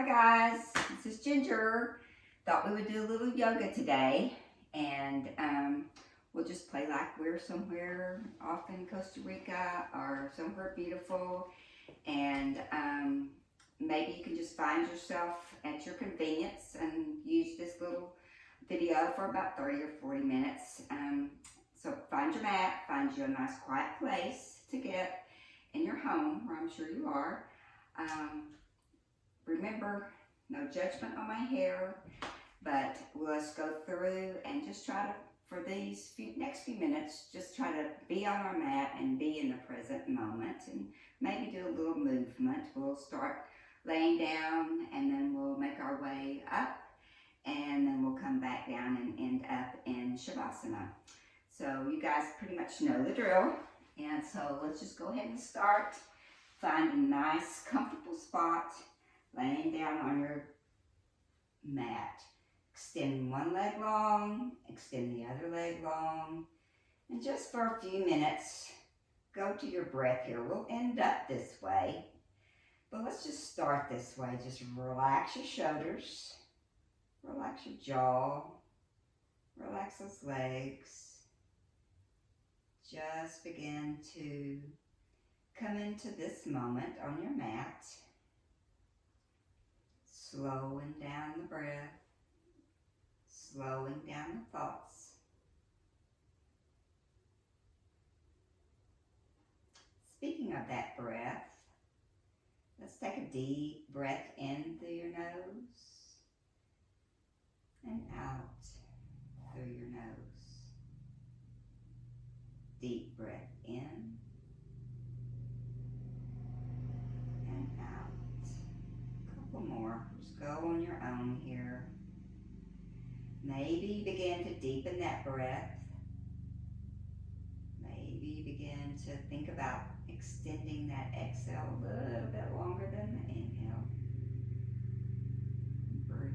guys, this is Ginger. Thought we would do a little yoga today, and we'll just play like we're somewhere off in Costa Rica or somewhere beautiful, and maybe you can just find yourself at your convenience and use this little video for about 30 or 40 minutes. So find your mat, find you a nice quiet place to get in your home, where I'm sure you are. Remember, no judgment on my hair, but let's go through and just try to, for these next few minutes, just try to be on our mat and be in the present moment, and maybe do a little movement. We'll start laying down, and then we'll make our way up, and then we'll come back down and end up in Shavasana. So you guys pretty much know the drill, and so let's just go ahead and start. Find a nice, comfortable spot, laying down on your mat. Extend one leg long, extend the other leg long, and just for a few minutes, go to your breath here. We'll end up this way, but let's just start this way. Just relax your shoulders, relax your jaw, relax those legs. Just begin to come into this moment on your mat. Slowing down the breath, slowing down the thoughts. Speaking of that breath, let's take a deep breath in through your nose and out through your nose. Deep breath in and out. A couple more. Just go on your own here. Maybe begin to deepen that breath. Maybe begin to think about extending that exhale a little bit longer than the inhale. Breathe.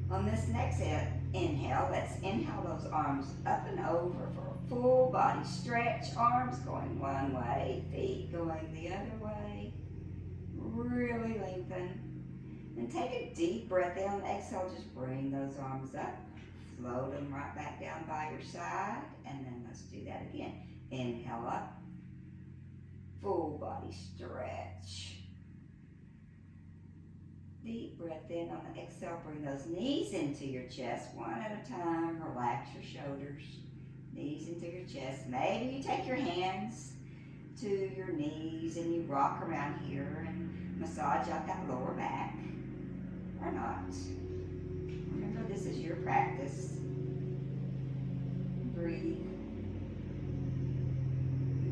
On this next inhale, let's inhale those arms up and over for a full body stretch. Arms going one way, feet going the other way. Really lengthen. And take a deep breath in. Exhale, just bring those arms up. Float them right back down by your side. And then let's do that again. Inhale up. Full body stretch. Deep breath in. On the exhale, bring those knees into your chest one at a time. Relax your shoulders. Knees into your chest. Maybe you take your hands to your knees and you rock around here and massage out that lower back. Or not. Remember, this is your practice. Breathe.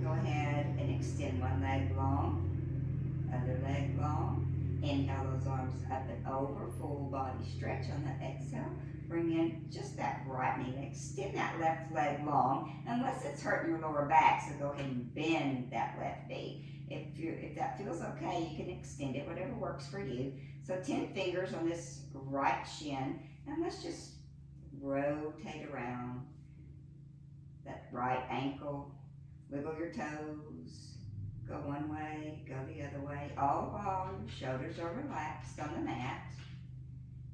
Go ahead and extend one leg long, other leg long. Inhale those arms up and over, full body stretch on the exhale. Bring in just that right knee. Extend that left leg long, unless it's hurting your lower back, so go ahead and bend that left knee. If that feels okay, you can extend it, whatever works for you. So 10 fingers on this right shin, and let's just rotate around that right ankle. Wiggle your toes. Go one way, go the other way, all while your shoulders are relaxed on the mat.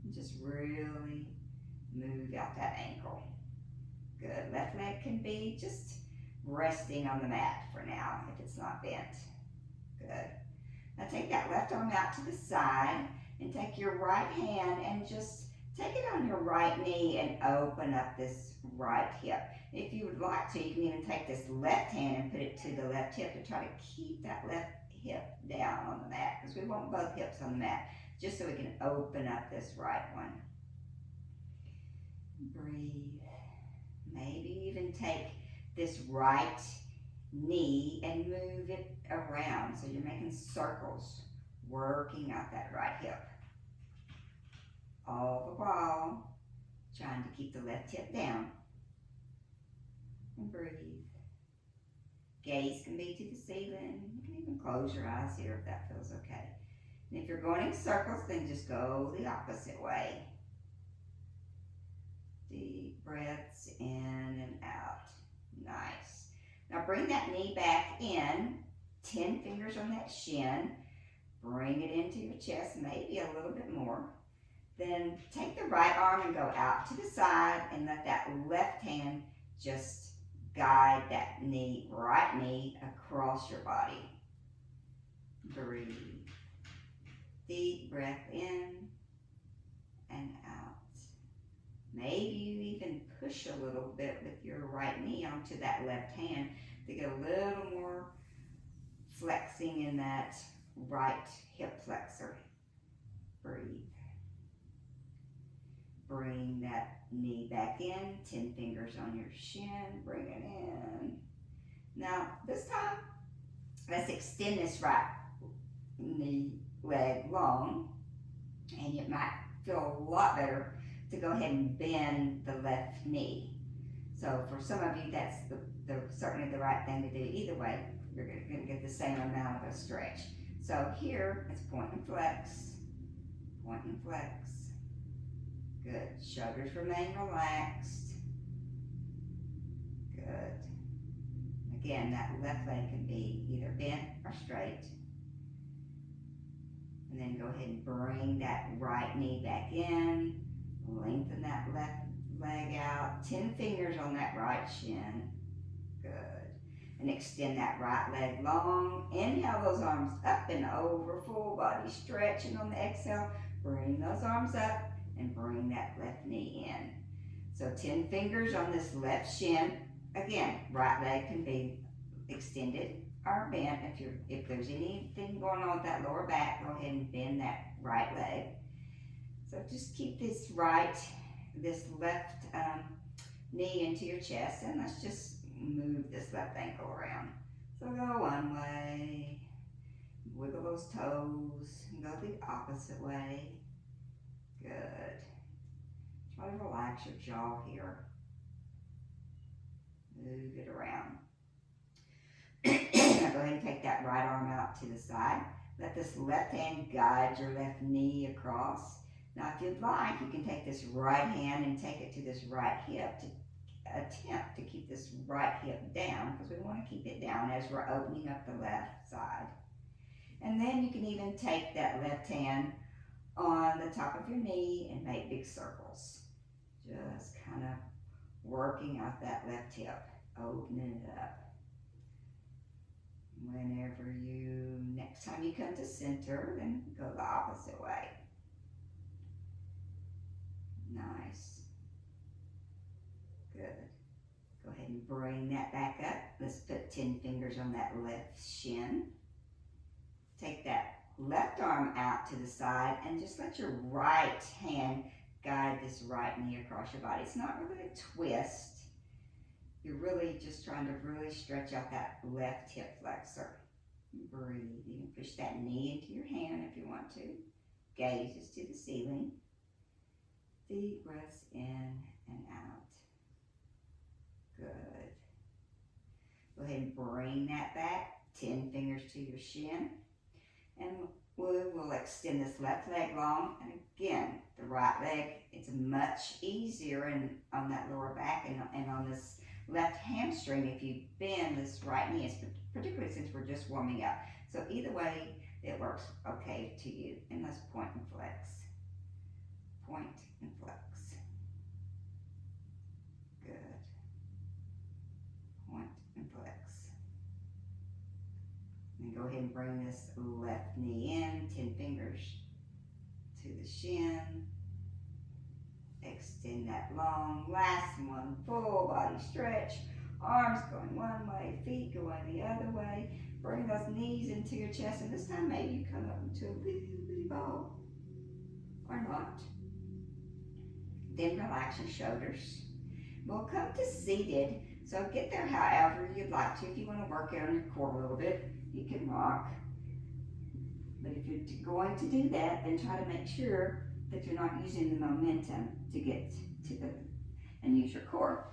And just really move out that ankle. Good. Left leg can be just resting on the mat for now if it's not bent. Good. Now take that left arm out to the side and take your right hand and just take it on your right knee and open up this right hip. If you would like to, you can even take this left hand and put it to the left hip to try to keep that left hip down on the mat, because we want both hips on the mat, just so we can open up this right one. Breathe. Maybe even take this right knee and move it around, so you're making circles, working out that right hip. All the while trying to keep the left hip down. And breathe. Gaze can be to the ceiling. You can even close your eyes here if that feels okay. And if you're going in circles, then just go the opposite way. Deep breaths in bring that knee back in, 10 fingers on that shin, bring it into your chest, maybe a little bit more. Then take the right arm and go out to the side and let that left hand just guide that knee, right knee across your body. Breathe. Deep breath in and out. Maybe you even push a little bit with your right knee onto that left hand to get a little more flexing in that right hip flexor. Breathe. Bring that knee back in, 10 fingers on your shin, bring it in. Now, this time, let's extend this right knee leg long, and it might feel a lot better to go ahead and bend the left knee. So for some of you, that's certainly the right thing to do. Either way, you're going to get the same amount of a stretch. So here, it's point and flex, point and flex. Good. Shoulders remain relaxed. Good. Again, that left leg can be either bent or straight. And then go ahead and bring that right knee back in. Lengthen that left leg out. 10 fingers on that right shin. Good. And extend that right leg long. Inhale those arms up and over. Full body stretch. And on the exhale, bring those arms up and bring that left knee in. So 10 fingers on this left shin. Again, right leg can be extended or bent. If there's anything going on with that lower back, go ahead and bend that right leg. So just keep this left knee into your chest, and let's just move this left ankle around. So go one way, wiggle those toes, and go the opposite way. Good. Try to relax your jaw here. Move it around. Now go ahead and take that right arm out to the side. Let this left hand guide your left knee across. Now if you'd like, you can take this right hand and take it to this right hip to attempt to keep this right hip down, because we want to keep it down as we're opening up the left side. And then you can even take that left hand on the top of your knee and make big circles. Just kind of working out that left hip, opening it up. Next time you come to center, then go the opposite way. Nice. Good. Go ahead and bring that back up. Let's put 10 fingers on that left shin. Take that left arm out to the side and just let your right hand guide this right knee across your body. It's not really a twist. You're really just trying to really stretch out that left hip flexor. Breathe. You can push that knee into your hand if you want to. Gaze is to the ceiling. Deep breaths in and out. Good. Go ahead and bring that back. 10 fingers to your shin. And we will extend this left leg long. And again, the right leg, it's much easier on that lower back and on this left hamstring if you bend this right knee, particularly since we're just warming up. So either way, it works okay to you. And let's point and flex. Point and flex. Good. Point and flex. And go ahead and bring this left knee in, 10 fingers to the shin. Extend that long, last one, full body stretch. Arms going one way, feet going the other way. Bring those knees into your chest, and this time maybe you come up into a little ball, or not. Then relax your shoulders. We'll come to seated, so get there however you'd like to. If you want to work out on your core a little bit, you can rock. But if you're going to do that, then try to make sure that you're not using the momentum to get to and use your core.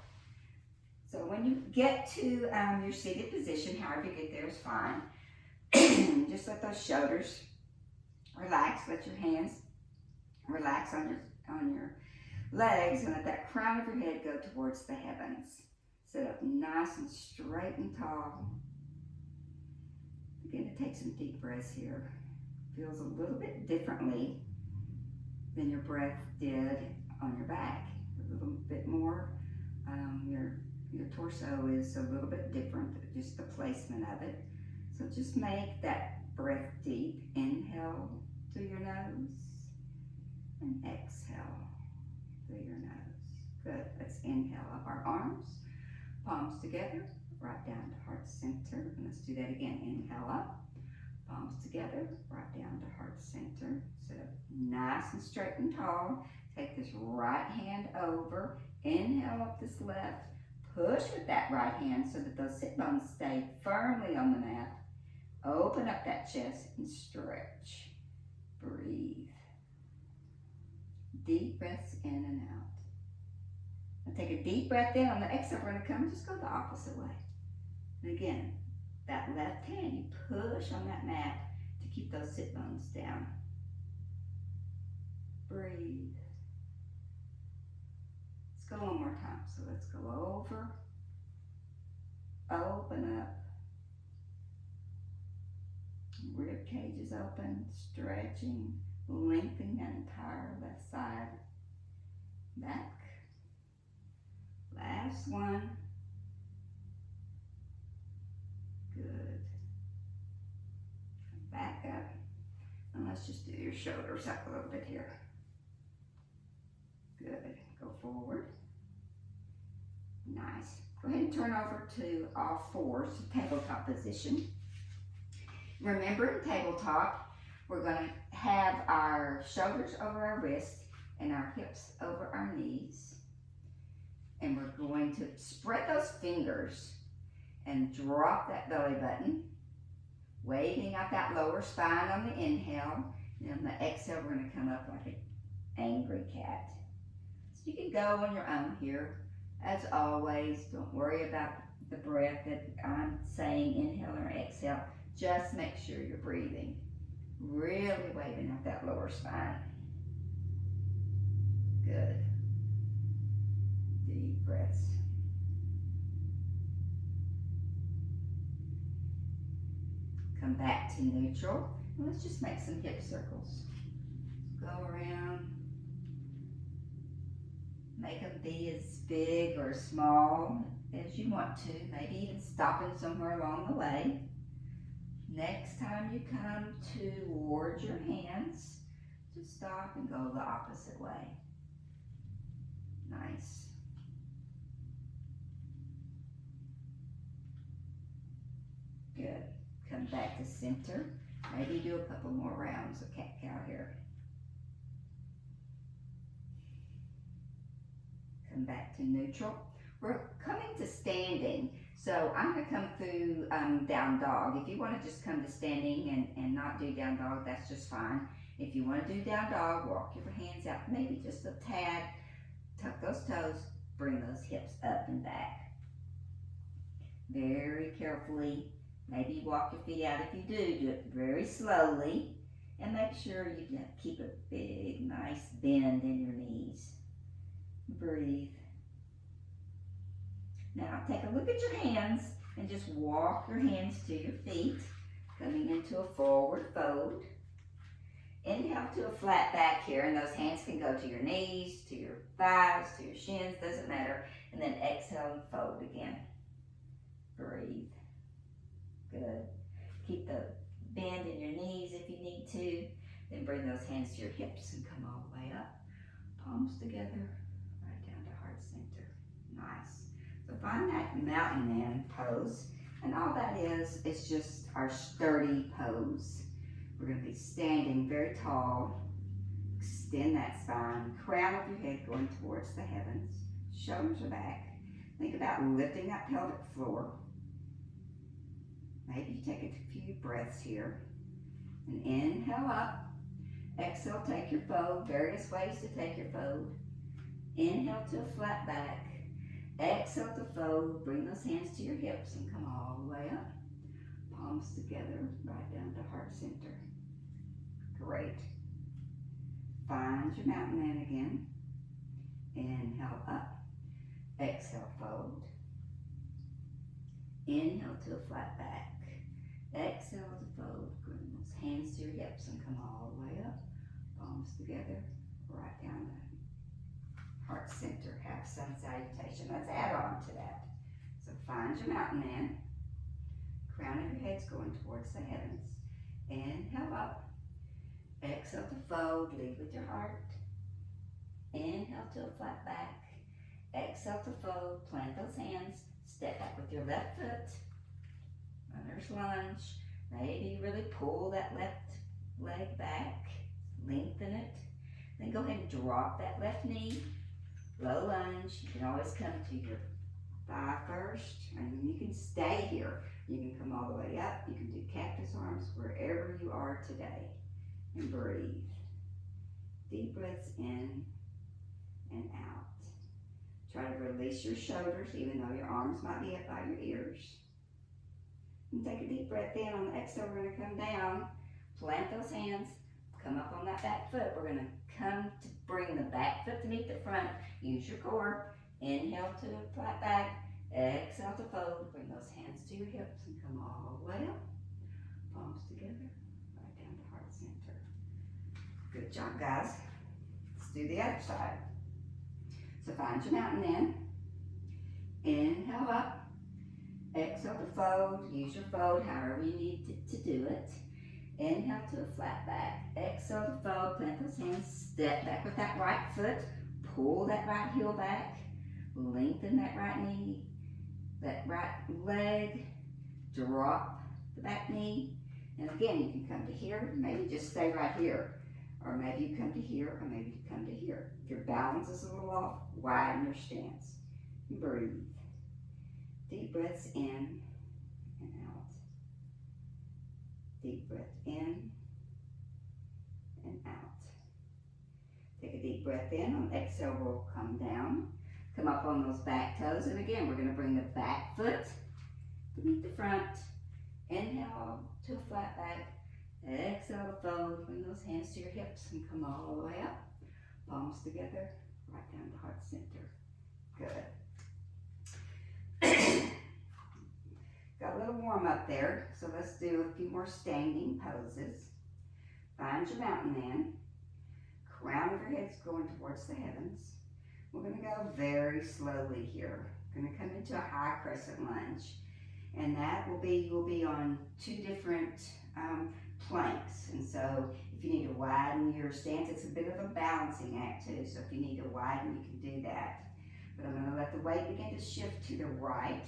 So when you get to your seated position, however you get there is fine. Just let those shoulders relax. Let your hands relax on your legs, and let that crown of your head go towards the heavens. Sit up nice and straight and tall. Begin to take some deep breaths here. Feels a little bit differently than your breath did on your back. A little bit more. Your torso is a little bit different, just the placement of it. So just make that breath deep. Inhale through your nose and exhale through your nose. Good. Let's inhale up our arms, palms together, right down to heart center. And let's do that again. Inhale up, palms together, right down to heart center. Sit up nice and straight and tall. Take this right hand over. Inhale up this left. Push with that right hand so that those sit bones stay firmly on the mat. Open up that chest and stretch. Breathe. Deep breaths in and out. Now take a deep breath in. On the exhale, we're going to come and just go the opposite way. And again, that left hand, you push on that mat to keep those sit bones down. Breathe. Let's go one more time. So let's go over, open up, rib cage is open, stretching, lengthening that entire left side, back. Last one. Good. Back up. And let's just do your shoulders up a little bit here. Good. Go forward. Nice. Go ahead and turn over to all fours, to tabletop position. Remember, in tabletop, we're going to have our shoulders over our wrists and our hips over our knees. And we're going to spread those fingers and drop that belly button, waving out that lower spine on the inhale. And on the exhale, we're going to come up like an angry cat. So you can go on your own here. As always, don't worry about the breath that I'm saying, inhale or exhale. Just make sure you're breathing. Really waving out that lower spine. Good. Deep breaths. Come back to neutral. Let's just make some hip circles. Go around. Make them be as big or small as you want to. Maybe even stopping somewhere along the way. Next time you come toward your hands, just stop and go the opposite way. Nice. Good. Come back to center. Maybe do a couple more rounds of cat-cow here. Come back to neutral. We're coming to standing. So I'm going to come through down dog. If you want to just come to standing and not do down dog, that's just fine. If you want to do down dog, walk your hands out maybe just a tad. Tuck those toes. Bring those hips up and back. Very carefully. Maybe walk your feet out. If you do it very slowly. And make sure you keep a big, nice bend in your knees. Breathe. Now take a look at your hands and just walk your hands to your feet, coming into a forward fold. Inhale to a flat back here, and those hands can go to your knees, to your thighs, to your shins, doesn't matter. And then exhale and fold again. Breathe. Good. Keep the bend in your knees if you need to. Then bring those hands to your hips and come all the way up. Palms together, right down to heart center. Nice. So find that mountain man pose. And all that is just our sturdy pose. We're going to be standing very tall. Extend that spine. Crown of your head going towards the heavens. Shoulders are back. Think about lifting that pelvic floor. Maybe you take a few breaths here. And inhale up. Exhale, take your fold. Various ways to take your fold. Inhale to a flat back. Exhale to fold. Bring those hands to your hips and come all the way up. Palms together, right down to heart center. Great. Find your mountain man again. Inhale up. Exhale, fold. Inhale to a flat back. Exhale to fold. Bring those hands to your hips and come all the way up. Palms together, right down the heart center. Half sun salutation. Let's add on to that. So find your mountain man. Crown of your head's going towards the heavens. Inhale up. Exhale to fold. Lead with your heart. Inhale to a flat back. Exhale to fold. Plant those hands. Step back with your left foot. Runner's lunge. Maybe really pull that left leg back. Lengthen it. Then go ahead and drop that left knee. Low lunge. You can always come to your thigh first. And you can stay here. You can come all the way up. You can do cactus arms wherever you are today. And breathe. Deep breaths in and out. Try to release your shoulders even though your arms might be up by your ears. And take a deep breath in. On the exhale, we're going to come down. Plant those hands. Come up on that back foot. We're going to come to bring the back foot to meet the front. Use your core. Inhale to a flat back. Exhale to fold. Bring those hands to your hips and come all the way up. Palms together. Right down to heart center. Good job, guys. Let's do the other side. So find your mountain in. Inhale up. Exhale to fold. Use your fold however you need to do it. Inhale to a flat back. Exhale to fold. Plant those hands. Step back with that right foot. Pull that right heel back. Lengthen that right knee. That right leg. Drop the back knee. And again, you can come to here. Maybe just stay right here. Or maybe you come to here, or maybe you come to here. If your balance is a little off, widen your stance. Breathe. Deep breaths in and out. Deep breath in and out. Take a deep breath in. On exhale, we'll come down. Come up on those back toes. And again, we're going to bring the back foot to meet the front. Inhale to a flat back. Exhale to fold. Bring those hands to your hips and come all the way up. Palms together, right down to heart center. Good. Got a little warm up there, so let's do a few more standing poses. Find your mountain man. Crown of your head's going towards the heavens. We're going to go very slowly here. We're going to come into a high crescent lunge. And that will be, you'll be on two different planks. And so if you need to widen your stance, it's a bit of a balancing act too. So if you need to widen, you can do that. But I'm going to let the weight begin to shift to the right.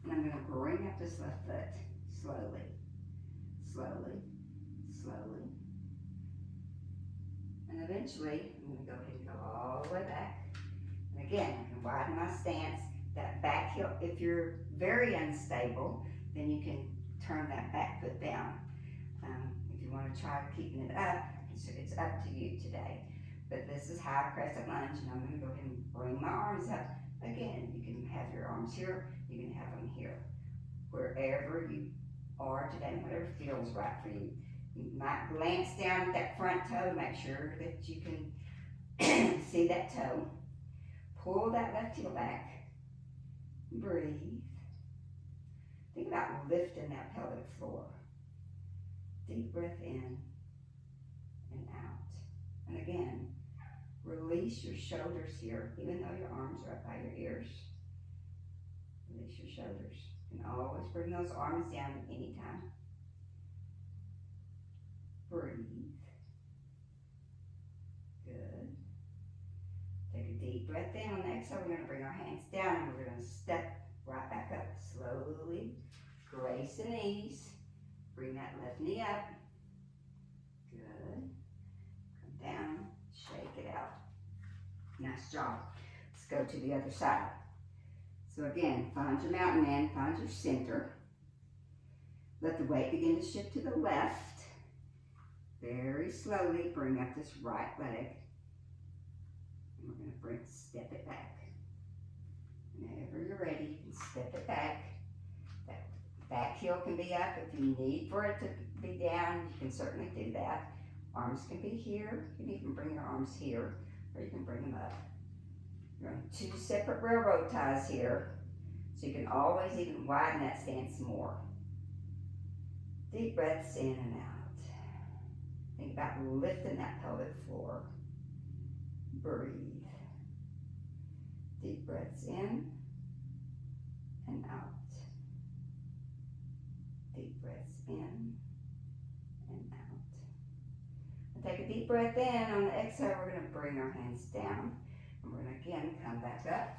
And I'm going to bring up this left foot slowly, slowly, slowly. And eventually, I'm going to go ahead and go all the way back. And again, I can widen my stance. That back heel, if you're very unstable, then you can turn that back foot down. If you want to try keeping it up, it's up to you today. But this is high crescent lunge, and I'm going to go ahead and bring my arms up. Again, you can have your arms here, you can have them here. Wherever you are today, whatever feels right for you. You might glance down at that front toe, make sure that you can see that toe. Pull that left heel back. Breathe. Think about lifting that pelvic floor. Deep breath in and out. And again, release your shoulders here, even though your arms are up by your ears. Release your shoulders. And always bring those arms down at any time. Breathe. Good. Take a deep breath in. On the exhale, we're going to bring our hands down and we're going to step right back up slowly. Grace and ease. Bring that left knee up. Good. Come down. Shake it out. Nice job. Let's go to the other side. So again, find your mountain man, find your center. Let the weight begin to shift to the left. Very slowly bring up this right leg. And we're going to step it back. Whenever you're ready, you can step it back. That back heel can be up. If you need for it to be down, you can certainly do that. Arms can be here. You can even bring your arms here, or you can bring them up. You're on two separate railroad ties here. So you can always even widen that stance more. Deep breaths in and out. Think about lifting that pelvic floor. Breathe. Deep breaths in and out. Deep breaths in and out. Take a deep breath in. On the exhale, we're going to bring our hands down. And we're going to again come back up.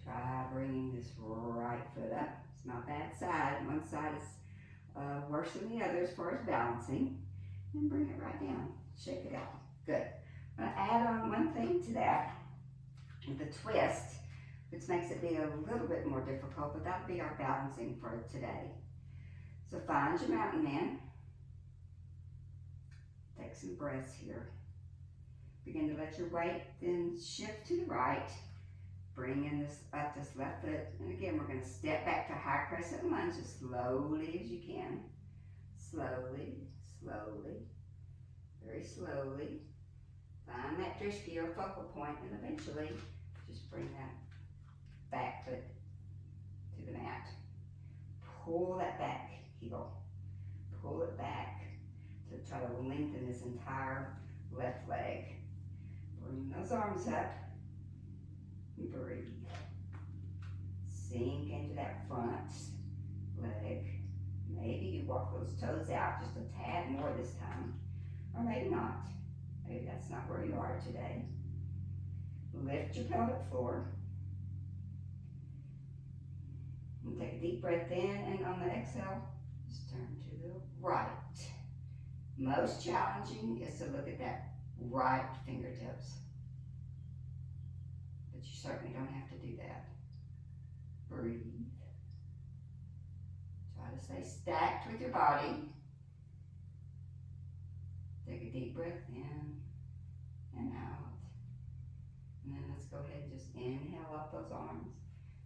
Try bringing this right foot up. It's not bad side. One side is worse than the other as far as balancing. And bring it right down. Shake it out. Good. I'm going to add on one thing to that. The twist, which makes it be a little bit more difficult, but that'll be our balancing for today. So find your mountain man. Take some breaths here. Begin to let your weight then shift to the right. Bring in this up this left foot. And again, we're going to step back to high crescent lunge as slowly as you can. Slowly, slowly, very slowly. Find that drishti or focal point, and eventually just bring that back foot to the mat. Pull that back heel. Pull it back to try to lengthen this entire left leg. Bring those arms up. Breathe. Sink into that front leg. Maybe you walk those toes out just a tad more this time, or maybe not. Maybe that's not where you are today. Lift your pelvic floor. And take a deep breath in, and on the exhale, just turn to the right. Most challenging is to look at that right fingertips. But you certainly don't have to do that. Breathe. Try to stay stacked with your body. Take a deep breath in and out. And then let's go ahead and just inhale up those arms.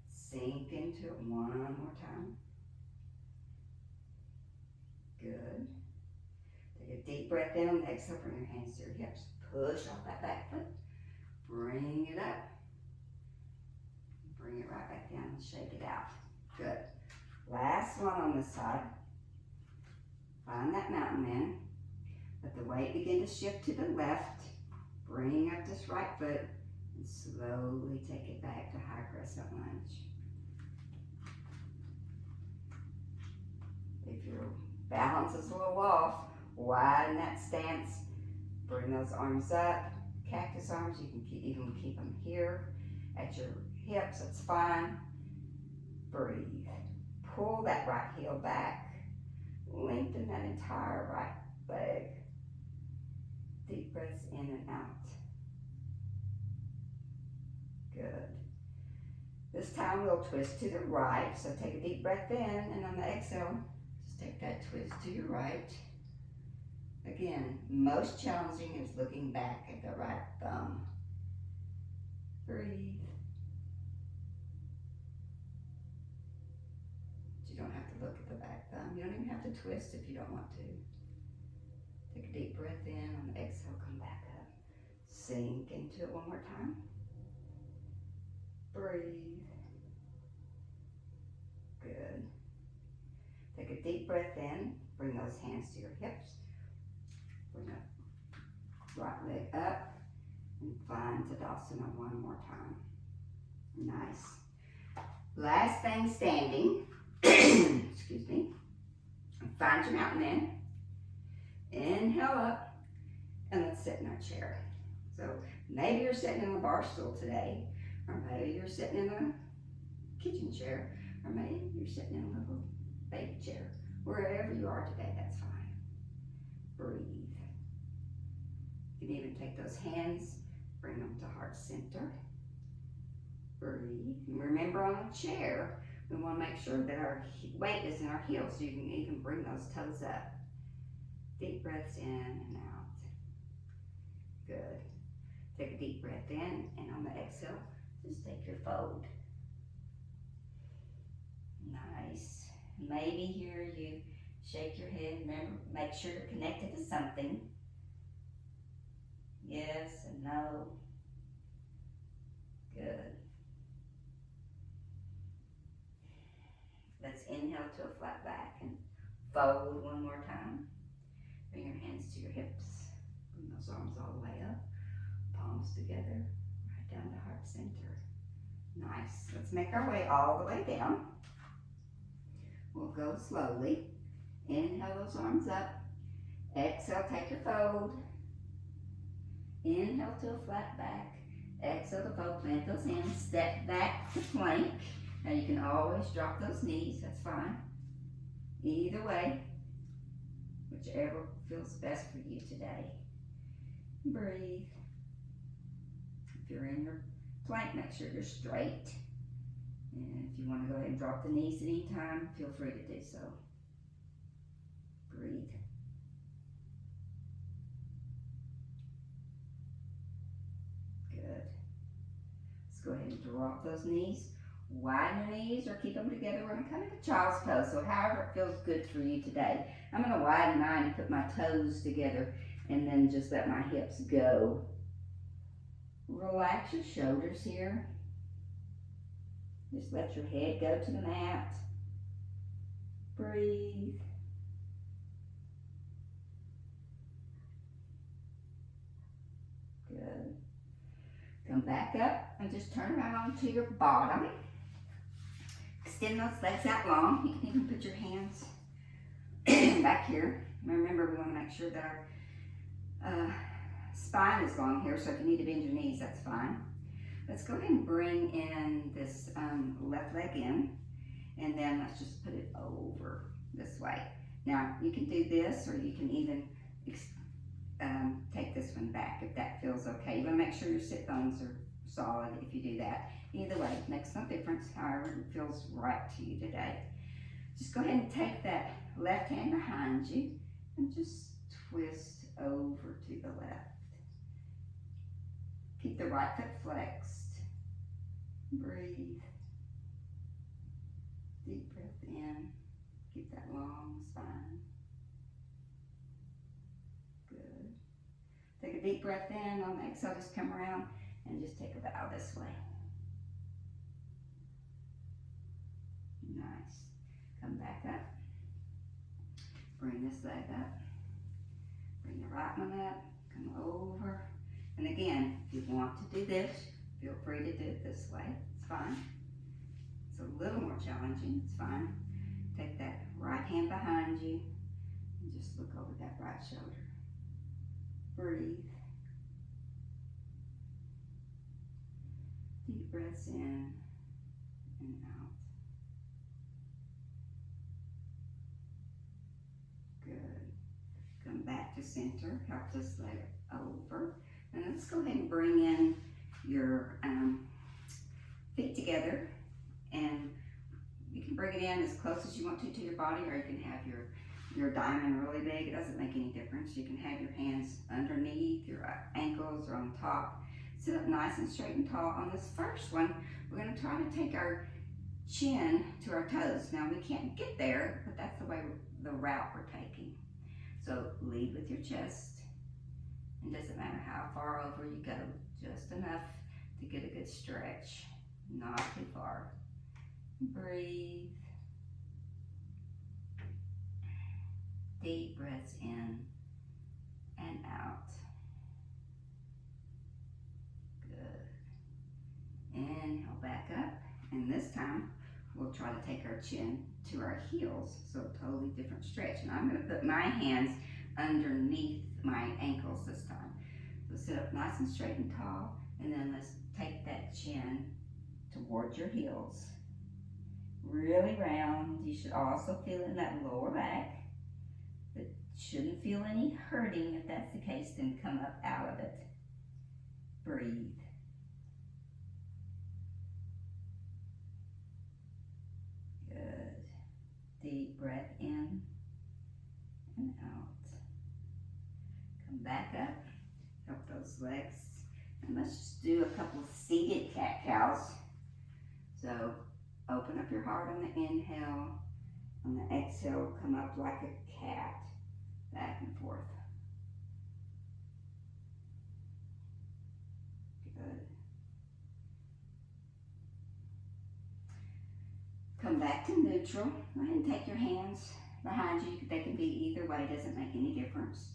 Sink into it one more time. Good. Take a deep breath in. On the exhale, bring your hands to your hips. Push off that back foot. Bring it up. Bring it right back down and shake it out. Good. Last one on this side. Find that mountain man. Let the weight begin to shift to the left. Bring up this right foot and slowly take it back to high crescent lunge. If your balance is a little off, widen that stance. Bring those arms up. Cactus arms, you can keep them here at your hips, that's fine. Breathe. Pull that right heel back. Lengthen that entire right leg. Deep breaths in and out. Good. This time we'll twist to the right. So take a deep breath in, and on the exhale, just take that twist to your right. Again, most challenging is looking back at the right thumb. Breathe. You don't have to look at the back thumb. You don't even have to twist if you don't want to. Take a deep breath in. On the exhale, come back up. Sink into it one more time. Breathe. Good. Take a deep breath in. Bring those hands to your hips. Bring that right leg up. And find Tadasana one more time. Nice. Last thing standing. Excuse me. Find your mountain man. Inhale up, and let's sit in our chair. So maybe you're sitting in a bar stool today, or maybe you're sitting in a kitchen chair, or maybe you're sitting in a little baby chair. Wherever you are today, that's fine. Breathe. You can even take those hands, bring them to heart center. Breathe. And remember, on a chair, we want to make sure that our weight is in our heels, so you can even bring those toes up. Deep breaths in and out. Good. Take a deep breath in, and on the exhale, just take your fold. Nice. Maybe here you shake your head. Remember, make sure you're connected to something. Yes and no. Good. Let's inhale to a flat back and fold one more time. Bring your hands to your hips. Bring those arms all the way up. Palms together, right down to heart center. Nice. Let's make our way all the way down. We'll go slowly. Inhale those arms up. Exhale, take your fold. Inhale to a flat back. Exhale to fold, plant those hands. Step back to plank. Now you can always drop those knees, that's fine. Either way, whichever feels best for you today. Breathe. If you're in your plank, make sure you're straight. And if you want to go ahead and drop the knees at any time, feel free to do so. Breathe. Good. Let's go ahead and drop those knees. Widen your knees or keep them together. We're going to come into child's pose. So however it feels good for you today. I'm going to widen mine and put my toes together and then just let my hips go. Relax your shoulders here. Just let your head go to the mat. Breathe. Good. Come back up and just turn around onto your bottom. Extend those legs out long. You can even put your hands back here. Remember, we want to make sure that our spine is long here, so if you need to bend your knees, that's fine. Let's go ahead and bring in this left leg in, and then let's just put it over this way. Now, you can do this, or you can even take this one back if that feels okay. You want to make sure your sit bones are solid if you do that. Either way, it makes no difference, however it feels right to you today. Just go ahead and take that left hand behind you and just twist over to the left. Keep the right foot flexed. Breathe. Deep breath in. Keep that long spine. Good. Take a deep breath in. On the exhale, just come around and just take a bow this way. Nice. Come back up. Bring this leg up. Bring the right one up. Come over. And again, if you want to do this, feel free to do it this way. It's fine. It's a little more challenging. It's fine. Take that right hand behind you and just look over that right shoulder. Breathe. Deep breaths in and out. Good. Come back to center. Help this leg over. And let's go ahead and bring in your feet together. And you can bring it in as close as you want to your body, or you can have your diamond really big. It doesn't make any difference. You can have your hands underneath your ankles or on top. Sit up nice and straight and tall. On this first one, we're going to try to take our chin to our toes. Now, we can't get there, but that's the route we're taking. So lead with your chest. It doesn't matter how far over you go, just enough to get a good stretch, not too far. Breathe. Deep breaths in and out. Good. Inhale back up, and this time we'll try to take our chin to our heels, so a totally different stretch. And I'm going to put my hands underneath my ankles this time. So sit up nice and straight and tall, and then let's take that chin towards your heels. Really round. You should also feel in that lower back, but shouldn't feel any hurting. If that's the case, then come up out of it. Breathe. Good. Deep breath in and out. Come back up. Help those legs. And let's just do a couple of seated cat-cows. So open up your heart on the inhale. On the exhale, come up like a cat. Back and forth. Good. Come back to neutral. Go ahead and take your hands behind you. They can be either way, doesn't make any difference.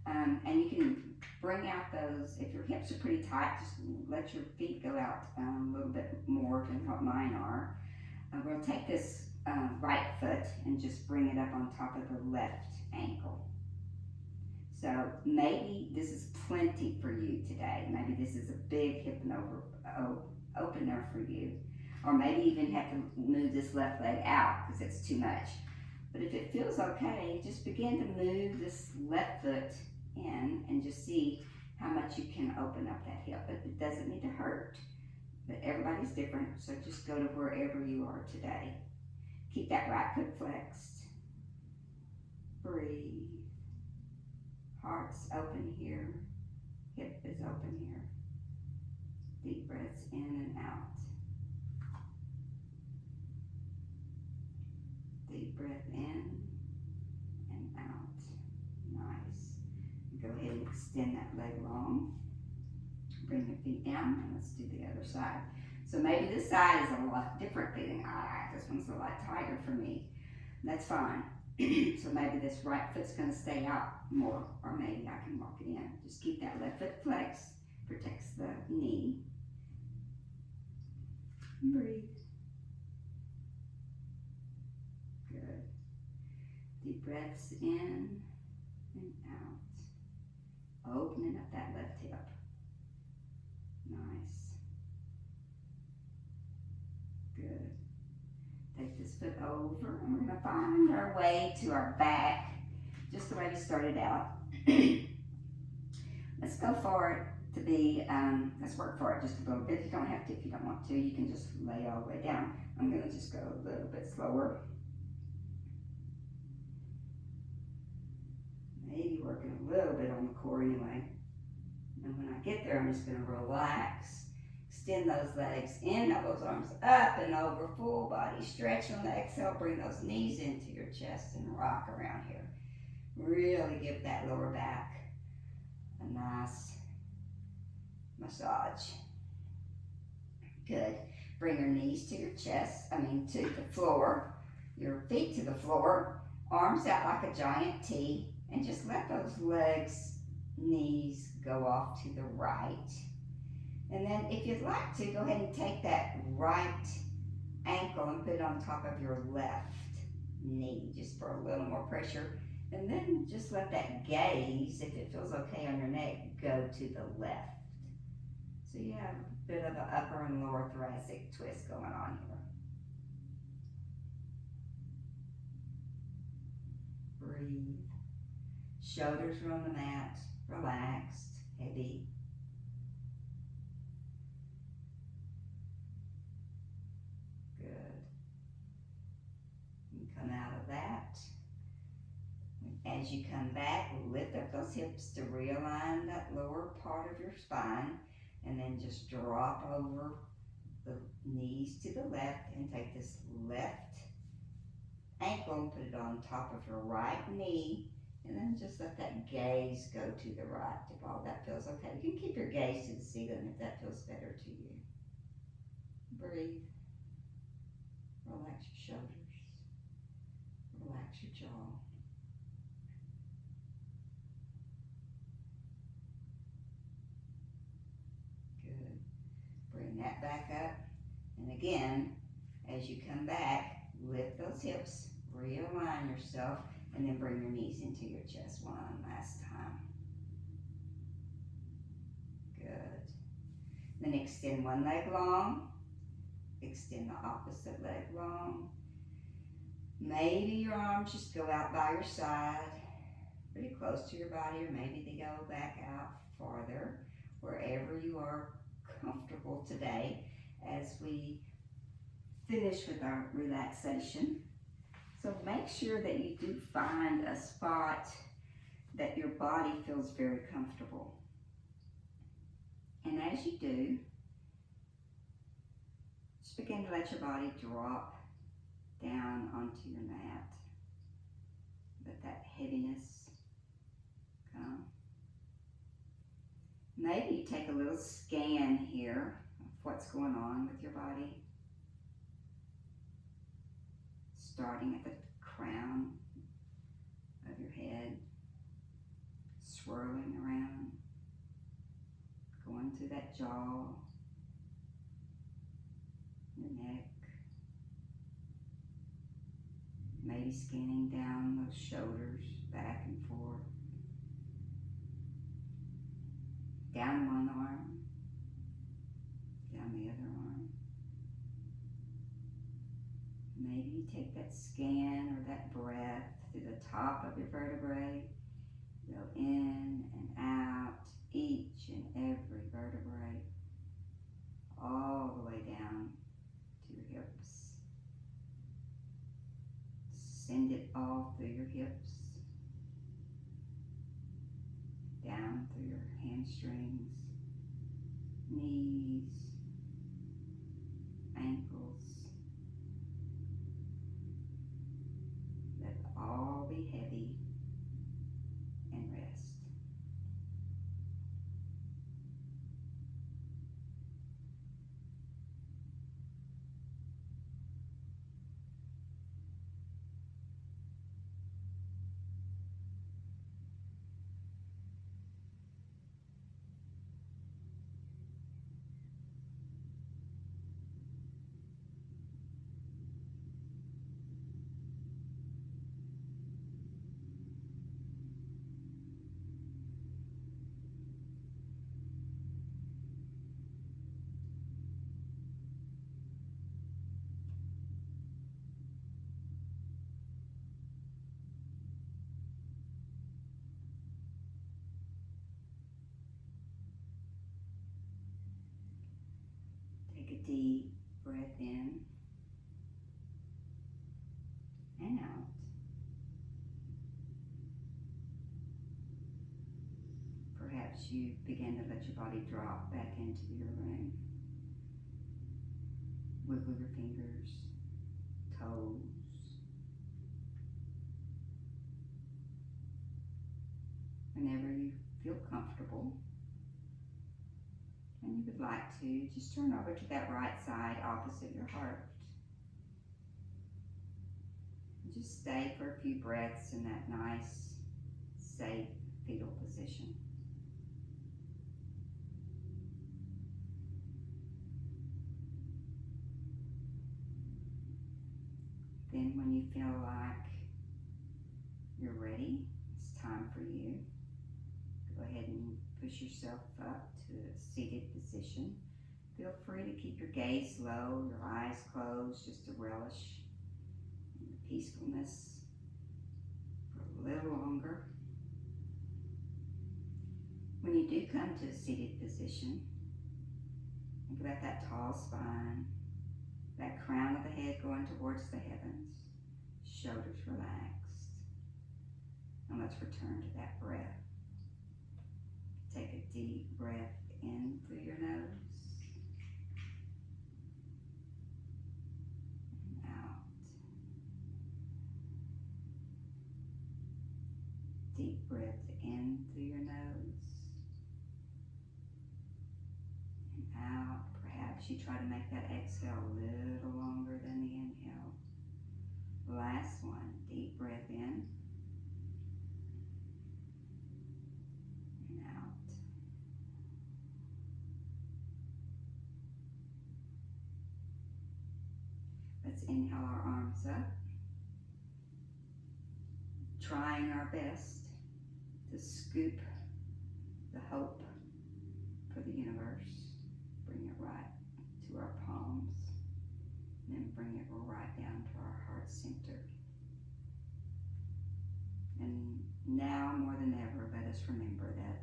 And you can bring out those, if your hips are pretty tight, just let your feet go out a little bit more than what mine are. We'll take this right foot and just bring it up on top of the left ankle. So maybe this is plenty for you today. Maybe this is a big hip and opener for you. Or maybe even have to move this left leg out because it's too much. But if it feels okay, just begin to move this left foot in and just see how much you can open up that hip. But it doesn't need to hurt. But everybody's different, so just go to wherever you are today. Keep that right foot flexed. Breathe. Heart's open here. Hip is open here. Deep breaths in and out. Deep breath in and out. Nice. Go ahead and extend that leg long. Bring your feet down and let's do the other side. So maybe this side is a lot different feeling. This one's a lot tighter for me. That's fine. So maybe this right foot's going to stay out more, or maybe I can walk it in. Just keep that left foot flexed, protects the knee. Breathe. Good. Deep breaths in and out. Opening up that left hip. Nice. Good. Take this foot over and we're going to find our way to our back, just the way we started out. Let's go for it to be, let's work for it just a little bit. You don't have to if you don't want to. You can just lay all the way down. I'm going to just go a little bit slower. Maybe working a little bit on the core anyway. And when I get there, I'm just going to relax. Extend those legs, inhale those arms up and over, full body stretch on the exhale. Bring those knees into your chest and rock around here. Really give that lower back a nice massage. Good. Bring your knees to your chest, to the floor, your feet to the floor, arms out like a giant T, and just let those legs, knees go off to the right. And then if you'd like to, go ahead and take that right ankle and put it on top of your left knee, just for a little more pressure. And then just let that gaze, if it feels okay on your neck, go to the left. So you have a bit of an upper and lower thoracic twist going on here. Breathe. Shoulders are on the mat, relaxed, heavy. Come out of that. As you come back, lift up those hips to realign that lower part of your spine, and then just drop over the knees to the left and take this left ankle and put it on top of your right knee, and then just let that gaze go to the right if all that feels okay. You can keep your gaze to the ceiling if that feels better to you. Breathe. Relax your shoulders. Relax your jaw. Good. Bring that back up. And again, as you come back, lift those hips, realign yourself, and then bring your knees into your chest one last time. Good. Then extend one leg long. Extend the opposite leg long. Maybe your arms just go out by your side, pretty close to your body, or maybe they go back out farther, wherever you are comfortable today as we finish with our relaxation. So make sure that you do find a spot that your body feels very comfortable. And as you do, just begin to let your body drop down onto your mat. Let that heaviness come. Maybe you take a little scan here of what's going on with your body. starting at the crown of your head, swirling around, going through that jaw, your neck, maybe scanning down those shoulders, back and forth, down one arm, down the other arm. Maybe you take that scan or that breath to the top of your vertebrae, go in and out, each and every vertebrae, all the way down to your hips. Send it all through your hips, down through your hamstrings, knees, ankles. Let it all be heavy and rest. Take a deep breath in and out. Perhaps you begin to let your body drop back into your room. Wiggle your fingers, toes. Whenever you feel comfortable and you would like to, just turn over to that right side opposite your heart. Just stay for a few breaths in that nice, safe fetal position. Then when you feel like you're ready, it's time for you. Go ahead and push yourself up to a seated position. Feel free to keep your gaze low, your eyes closed, just to relish in the peacefulness for a little longer. When you do come to a seated position, think about that tall spine, that crown of the head going towards the heavens, shoulders relaxed. And let's return to that breath. Take a deep breath in through your nose and out. Deep breath in through your nose and out. Perhaps you try to make that exhale a little longer than the inhale. Last one, deep breath in and out. Let's inhale our arms up, trying our best to scoop the hope for the universe. Bring it right to our palms, and then bring it right down to our heart center. And now more than ever, let us remember that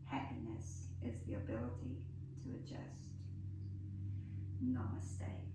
happiness is the ability to adjust. Namaste.